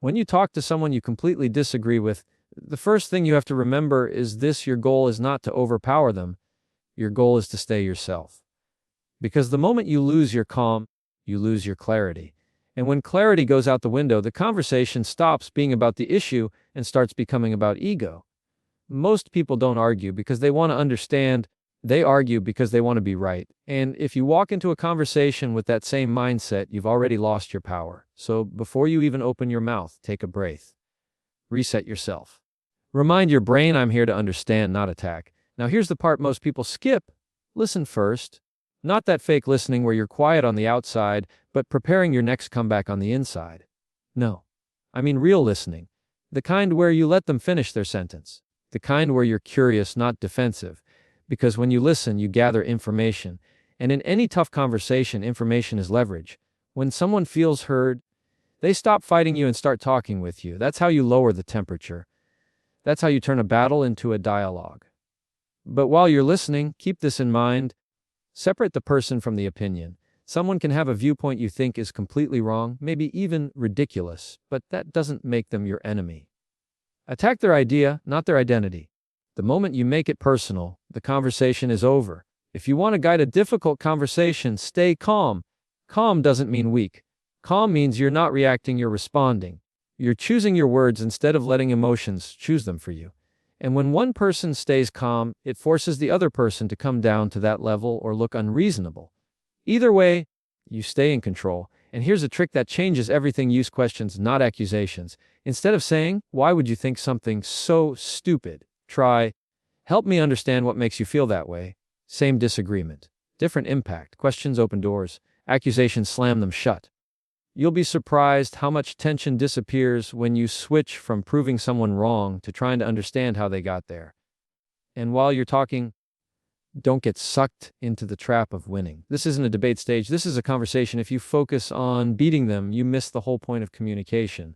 When you talk to someone you completely disagree with, the first thing you have to remember is this: your goal is not to overpower them. Your goal is to stay yourself. Because the moment you lose your calm, you lose your clarity. And when clarity goes out the window, the conversation stops being about the issue and starts becoming about ego. Most people don't argue because they want to understand. They argue because they want to be right. And if you walk into a conversation with that same mindset, you've already lost your power. So before you even open your mouth, take a breath. Reset yourself. Remind your brain, I'm here to understand, not attack. Now here's the part most people skip. Listen first. Not that fake listening where you're quiet on the outside, but preparing your next comeback on the inside. No. I mean real listening. The kind where you let them finish their sentence. The kind where you're curious, not defensive. Because when you listen, you gather information. And in any tough conversation, information is leverage. When someone feels heard, they stop fighting you and start talking with you. That's how you lower the temperature. That's how you turn a battle into a dialogue. But while you're listening, keep this in mind. Separate the person from the opinion. Someone can have a viewpoint you think is completely wrong, maybe even ridiculous, but that doesn't make them your enemy. Attack their idea, not their identity. The moment you make it personal, the conversation is over. If you want to guide a difficult conversation, stay calm. Calm doesn't mean weak. Calm means you're not reacting, you're responding. You're choosing your words instead of letting emotions choose them for you. And when one person stays calm, it forces the other person to come down to that level or look unreasonable. Either way, you stay in control. And here's a trick that changes everything: use questions, not accusations. Instead of saying, "Why would you think something so stupid?" Try, "Help me understand what makes you feel that way." Same disagreement, different impact. Questions open doors. Accusations slam them shut. You'll be surprised how much tension disappears when you switch from proving someone wrong to trying to understand how they got there. And while you're talking, don't get sucked into the trap of winning. This isn't a debate stage. This is a conversation. If you focus on beating them, you miss the whole point of communication.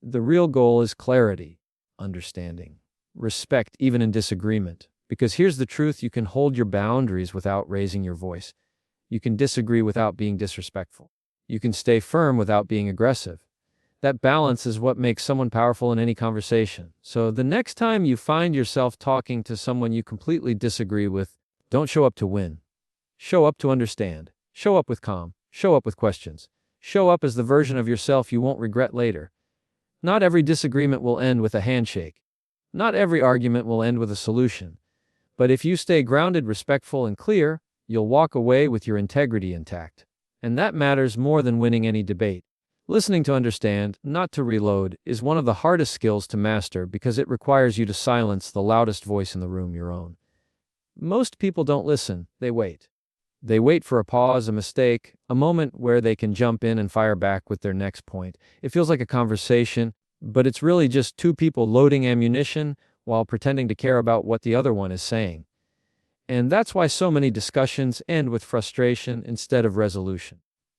The real goal is clarity, understanding, respect, even in disagreement. Because here's the truth: you can hold your boundaries without raising your voice. You can disagree without being disrespectful. You can stay firm without being aggressive. That balance is what makes someone powerful in any conversation. So the next time you find yourself talking to someone you completely disagree with, don't show up to win. Show up to understand. Show up with calm. Show up with questions. Show up as the version of yourself you won't regret later. Not every disagreement will end with a handshake. Not every argument will end with a solution. But if you stay grounded, respectful, and clear, you'll walk away with your integrity intact. And that matters more than winning any debate. Listening to understand, not to reload, is one of the hardest skills to master because it requires you to silence the loudest voice in the room, your own. Most people don't listen, they wait. They wait for a pause, a mistake, a moment where they can jump in and fire back with their next point. It feels like a conversation, but it's really just two people loading ammunition while pretending to care about what the other one is saying. And that's why so many discussions end with frustration instead of resolution.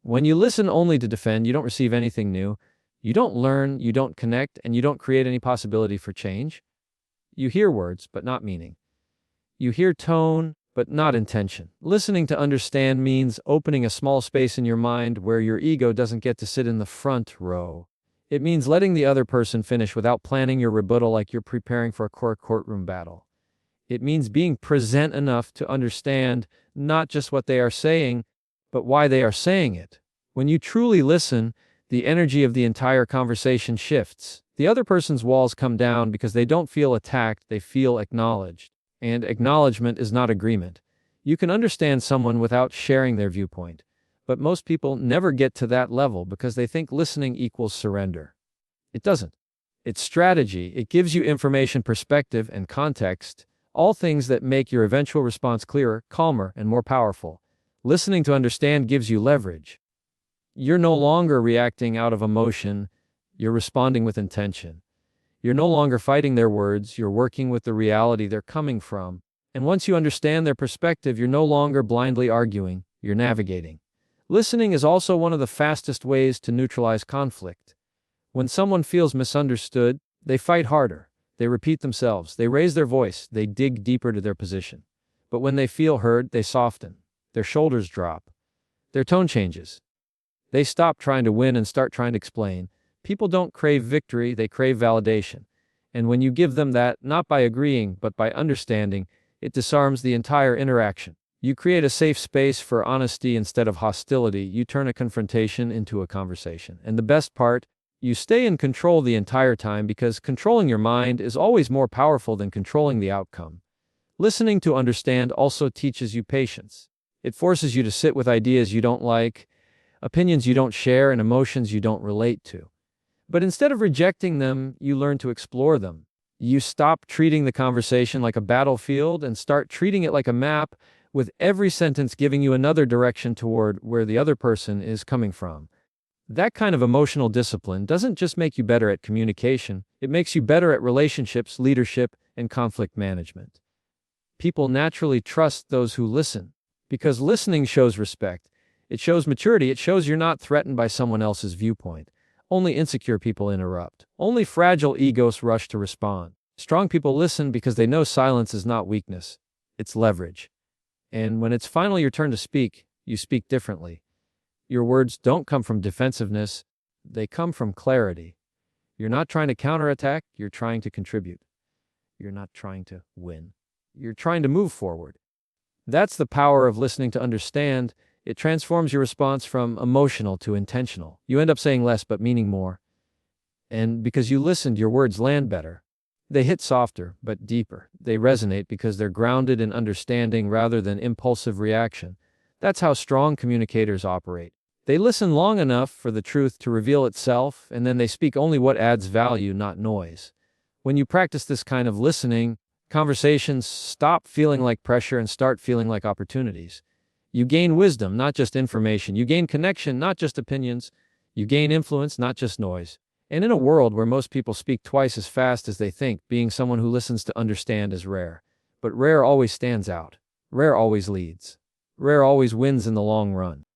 When you listen only to defend, you don't receive anything new. You don't learn, you don't connect, and you don't create any possibility for change. You hear words, but not meaning. You hear tone, but not intention. Listening to understand means opening a small space in your mind where your ego doesn't get to sit in the front row. It means letting the other person finish without planning your rebuttal like you're preparing for a courtroom battle. It means being present enough to understand not just what they are saying, but why they are saying it. When you truly listen, the energy of the entire conversation shifts. The other person's walls come down because they don't feel attacked, they feel acknowledged. And acknowledgement is not agreement. You can understand someone without sharing their viewpoint, but most people never get to that level because they think listening equals surrender. It doesn't. It's strategy. It gives you information, perspective, and context. All things that make your eventual response clearer, calmer, and more powerful. Listening to understand gives you leverage. You're no longer reacting out of emotion, you're responding with intention. You're no longer fighting their words, you're working with the reality they're coming from. And once you understand their perspective, you're no longer blindly arguing, you're navigating. Listening is also one of the fastest ways to neutralize conflict. When someone feels misunderstood, they fight harder. They repeat themselves, they raise their voice, they dig deeper to their position. But when they feel heard, they soften. Their shoulders drop. Their tone changes. They stop trying to win and start trying to explain. People don't crave victory, they crave validation. And when you give them that, not by agreeing, but by understanding, it disarms the entire interaction. You create a safe space for honesty instead of hostility. You turn a confrontation into a conversation. And the best part, you stay in control the entire time because controlling your mind is always more powerful than controlling the outcome. Listening to understand also teaches you patience. It forces you to sit with ideas you don't like, opinions you don't share, and emotions you don't relate to. But instead of rejecting them, you learn to explore them. You stop treating the conversation like a battlefield and start treating it like a map, with every sentence giving you another direction toward where the other person is coming from. That kind of emotional discipline doesn't just make you better at communication, it makes you better at relationships, leadership, and conflict management. People naturally trust those who listen, because listening shows respect. It shows maturity, it shows you're not threatened by someone else's viewpoint. Only insecure people interrupt. Only fragile egos rush to respond. Strong people listen because they know silence is not weakness, it's leverage. And when it's finally your turn to speak, you speak differently. Your words don't come from defensiveness, they come from clarity. You're not trying to counterattack, you're trying to contribute. You're not trying to win. You're trying to move forward. That's the power of listening to understand. It transforms your response from emotional to intentional. You end up saying less but meaning more. And because you listened, your words land better. They hit softer but deeper. They resonate because they're grounded in understanding rather than impulsive reaction. That's how strong communicators operate. They listen long enough for the truth to reveal itself, and then they speak only what adds value, not noise. When you practice this kind of listening, conversations stop feeling like pressure and start feeling like opportunities. You gain wisdom, not just information. You gain connection, not just opinions. You gain influence, not just noise. And in a world where most people speak twice as fast as they think, being someone who listens to understand is rare. But rare always stands out. Rare always leads. Rare always wins in the long run.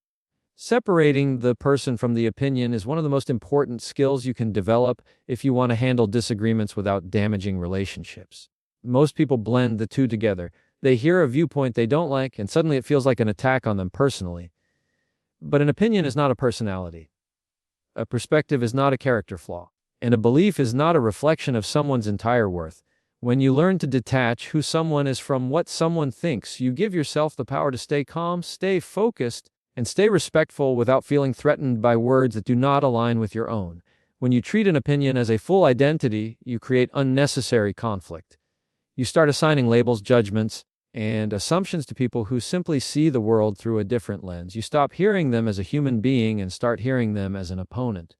Separating the person from the opinion is one of the most important skills you can develop if you want to handle disagreements without damaging relationships. Most people blend the two together. They hear a viewpoint they don't like, and suddenly it feels like an attack on them personally. But an opinion is not a personality. A perspective is not a character flaw. And a belief is not a reflection of someone's entire worth. When you learn to detach who someone is from what someone thinks, you give yourself the power to stay calm, stay focused, and stay respectful without feeling threatened by words that do not align with your own. When you treat an opinion as a full identity, you create unnecessary conflict. You start assigning labels, judgments, and assumptions to people who simply see the world through a different lens. You stop hearing them as a human being and start hearing them as an opponent.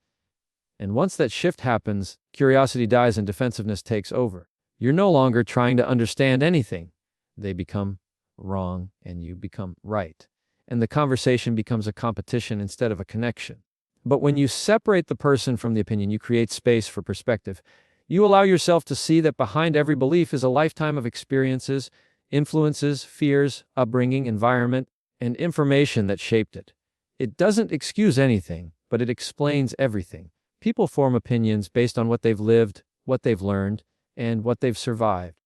And once that shift happens, curiosity dies and defensiveness takes over. You're no longer trying to understand anything. They become wrong and you become right. And the conversation becomes a competition instead of a connection. But when you separate the person from the opinion, you create space for perspective. You allow yourself to see that behind every belief is a lifetime of experiences, influences, fears, upbringing, environment, and information that shaped it. It doesn't excuse anything, but it explains everything. People form opinions based on what they've lived, what they've learned, and what they've survived.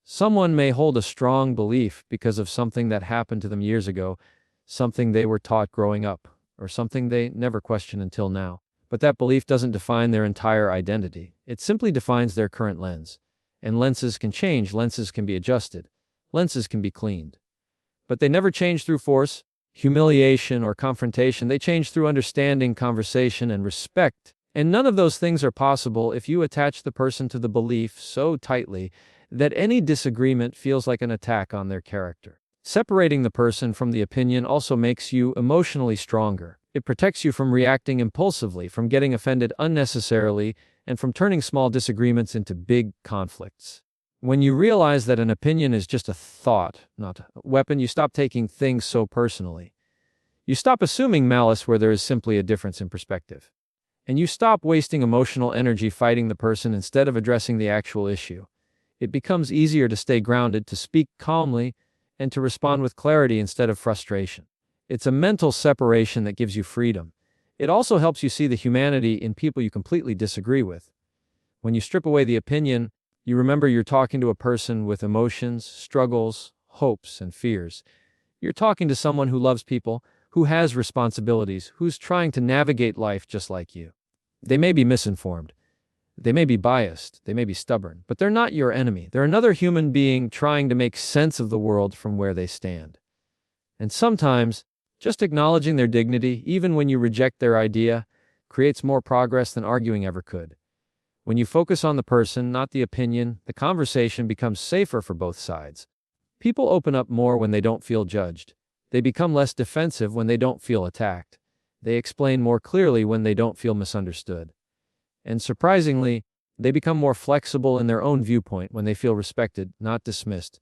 Someone may hold a strong belief because of something that happened to them years ago, something they were taught growing up, or something they never questioned until now. But that belief doesn't define their entire identity. It simply defines their current lens. And lenses can change, lenses can be adjusted. Lenses can be cleaned. But they never change through force, humiliation, or confrontation. They change through understanding, conversation, and respect. And none of those things are possible if you attach the person to the belief so tightly that any disagreement feels like an attack on their character. Separating the person from the opinion also makes you emotionally stronger. It protects you from reacting impulsively, from getting offended unnecessarily, and from turning small disagreements into big conflicts. When you realize that an opinion is just a thought, not a weapon, you stop taking things so personally. You stop assuming malice where there is simply a difference in perspective. And you stop wasting emotional energy fighting the person instead of addressing the actual issue. It becomes easier to stay grounded, to speak calmly, and to respond with clarity instead of frustration. It's a mental separation that gives you freedom. It also helps you see the humanity in people you completely disagree with. When you strip away the opinion, you remember you're talking to a person with emotions, struggles, hopes, and fears. You're talking to someone who loves people, who has responsibilities, who's trying to navigate life just like you. They may be misinformed. They may be biased. They may be stubborn. But they're not your enemy. They're another human being trying to make sense of the world from where they stand. And sometimes, just acknowledging their dignity, even when you reject their idea, creates more progress than arguing ever could. When you focus on the person, not the opinion, the conversation becomes safer for both sides. People open up more when they don't feel judged. They become less defensive when they don't feel attacked. They explain more clearly when they don't feel misunderstood. And surprisingly, they become more flexible in their own viewpoint when they feel respected, not dismissed.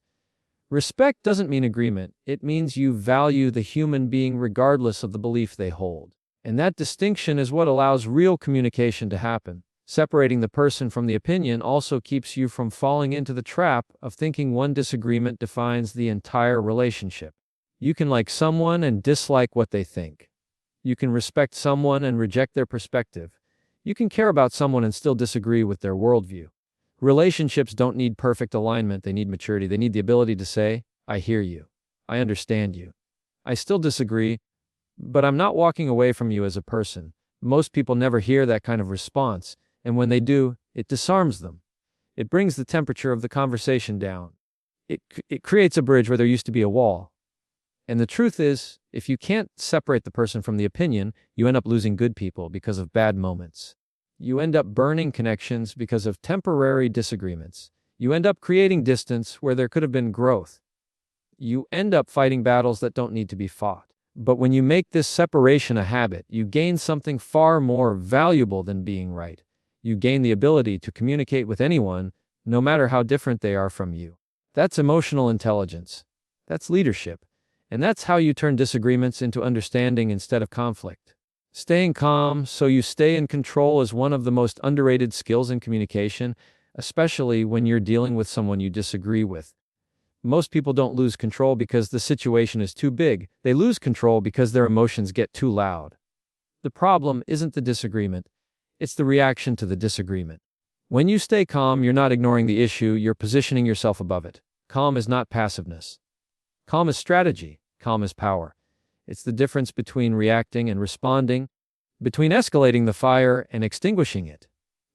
Respect doesn't mean agreement. It means you value the human being regardless of the belief they hold. And that distinction is what allows real communication to happen. Separating the person from the opinion also keeps you from falling into the trap of thinking one disagreement defines the entire relationship. You can like someone and dislike what they think. You can respect someone and reject their perspective. You can care about someone and still disagree with their worldview. Relationships don't need perfect alignment, they need maturity. They need the ability to say, I hear you. I understand you. I still disagree, but I'm not walking away from you as a person. Most people never hear that kind of response, and when they do, it disarms them. It brings the temperature of the conversation down. It creates a bridge where there used to be a wall. And the truth is, if you can't separate the person from the opinion, you end up losing good people because of bad moments. You end up burning connections because of temporary disagreements. You end up creating distance where there could have been growth. You end up fighting battles that don't need to be fought. But when you make this separation a habit, you gain something far more valuable than being right. You gain the ability to communicate with anyone, no matter how different they are from you. That's emotional intelligence. That's leadership. And that's how you turn disagreements into understanding instead of conflict. Staying calm so you stay in control is one of the most underrated skills in communication, especially when you're dealing with someone you disagree with. Most people don't lose control because the situation is too big. They lose control because their emotions get too loud. The problem isn't the disagreement. It's the reaction to the disagreement. When you stay calm, you're not ignoring the issue, you're positioning yourself above it. Calm is not passiveness. Calm is strategy. Calm is power. It's the difference between reacting and responding, between escalating the fire and extinguishing it.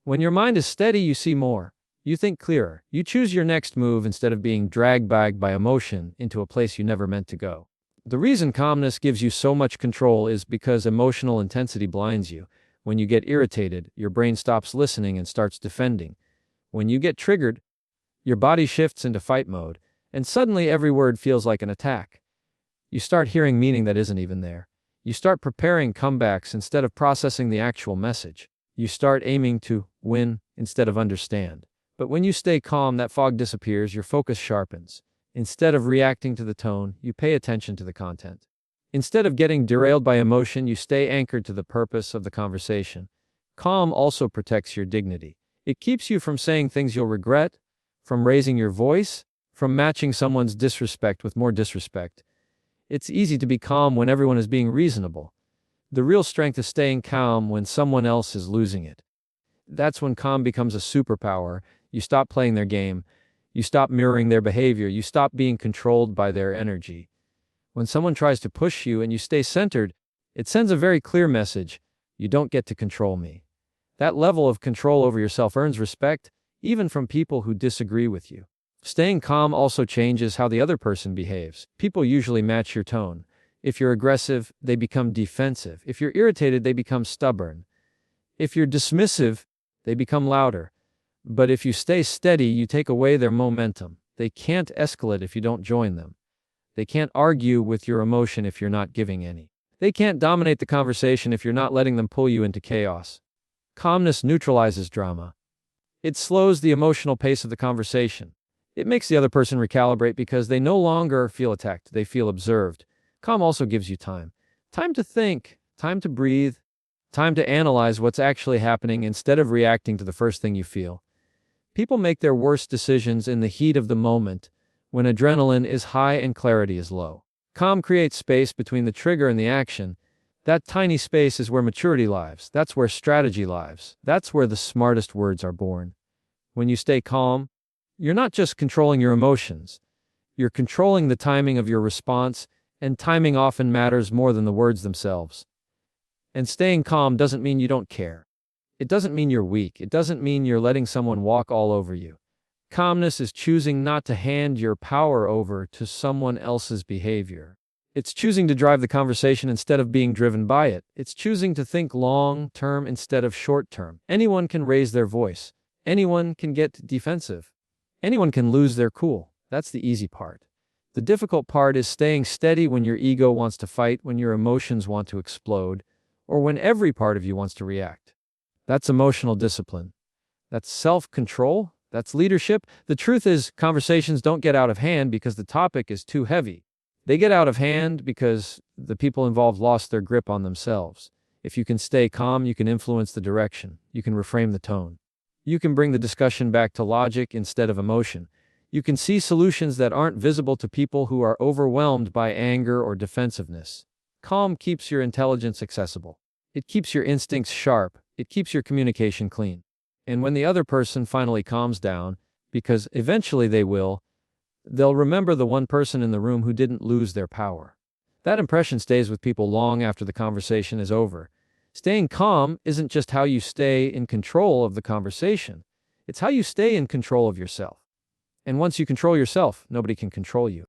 When your mind is steady, you see more. You think clearer. You choose your next move instead of being dragged back by emotion into a place you never meant to go. The reason calmness gives you so much control is because emotional intensity blinds you. When you get irritated, your brain stops listening and starts defending. When you get triggered, your body shifts into fight mode, and suddenly every word feels like an attack. You start hearing meaning that isn't even there. You start preparing comebacks instead of processing the actual message. You start aiming to win instead of understand. But when you stay calm, that fog disappears, your focus sharpens. Instead of reacting to the tone, you pay attention to the content. Instead of getting derailed by emotion, you stay anchored to the purpose of the conversation. Calm also protects your dignity. It keeps you from saying things you'll regret, from raising your voice, from matching someone's disrespect with more disrespect. It's easy to be calm when everyone is being reasonable. The real strength is staying calm when someone else is losing it. That's when calm becomes a superpower. You stop playing their game. You stop mirroring their behavior. You stop being controlled by their energy. When someone tries to push you and you stay centered, it sends a very clear message. You don't get to control me. That level of control over yourself earns respect, even from people who disagree with you. Staying calm also changes how the other person behaves. People usually match your tone. If you're aggressive, they become defensive. If you're irritated, they become stubborn. If you're dismissive, they become louder. But if you stay steady, you take away their momentum. They can't escalate if you don't join them. They can't argue with your emotion if you're not giving any. They can't dominate the conversation if you're not letting them pull you into chaos. Calmness neutralizes drama. It slows the emotional pace of the conversation. It makes the other person recalibrate because they no longer feel attacked, they feel observed. Calm also gives you time. Time to think, time to breathe, time to analyze what's actually happening instead of reacting to the first thing you feel. People make their worst decisions in the heat of the moment, when adrenaline is high and clarity is low. Calm creates space between the trigger and the action. That tiny space is where maturity lives. That's where strategy lives. That's where the smartest words are born. When you stay calm, you're not just controlling your emotions. You're controlling the timing of your response, and timing often matters more than the words themselves. And staying calm doesn't mean you don't care. It doesn't mean you're weak. It doesn't mean you're letting someone walk all over you. Calmness is choosing not to hand your power over to someone else's behavior. It's choosing to drive the conversation instead of being driven by it. It's choosing to think long-term instead of short-term. Anyone can raise their voice. Anyone can get defensive. Anyone can lose their cool. That's the easy part. The difficult part is staying steady when your ego wants to fight, when your emotions want to explode, or when every part of you wants to react. That's emotional discipline. That's self-control. That's leadership. The truth is, conversations don't get out of hand because the topic is too heavy. They get out of hand because the people involved lost their grip on themselves. If you can stay calm, you can influence the direction. You can reframe the tone. You can bring the discussion back to logic instead of emotion. You can see solutions that aren't visible to people who are overwhelmed by anger or defensiveness. Calm keeps your intelligence accessible. It keeps your instincts sharp. It keeps your communication clean. And when the other person finally calms down, because eventually they will, they'll remember the one person in the room who didn't lose their power. That impression stays with people long after the conversation is over. Staying calm isn't just how you stay in control of the conversation. It's how you stay in control of yourself. And once you control yourself, nobody can control you.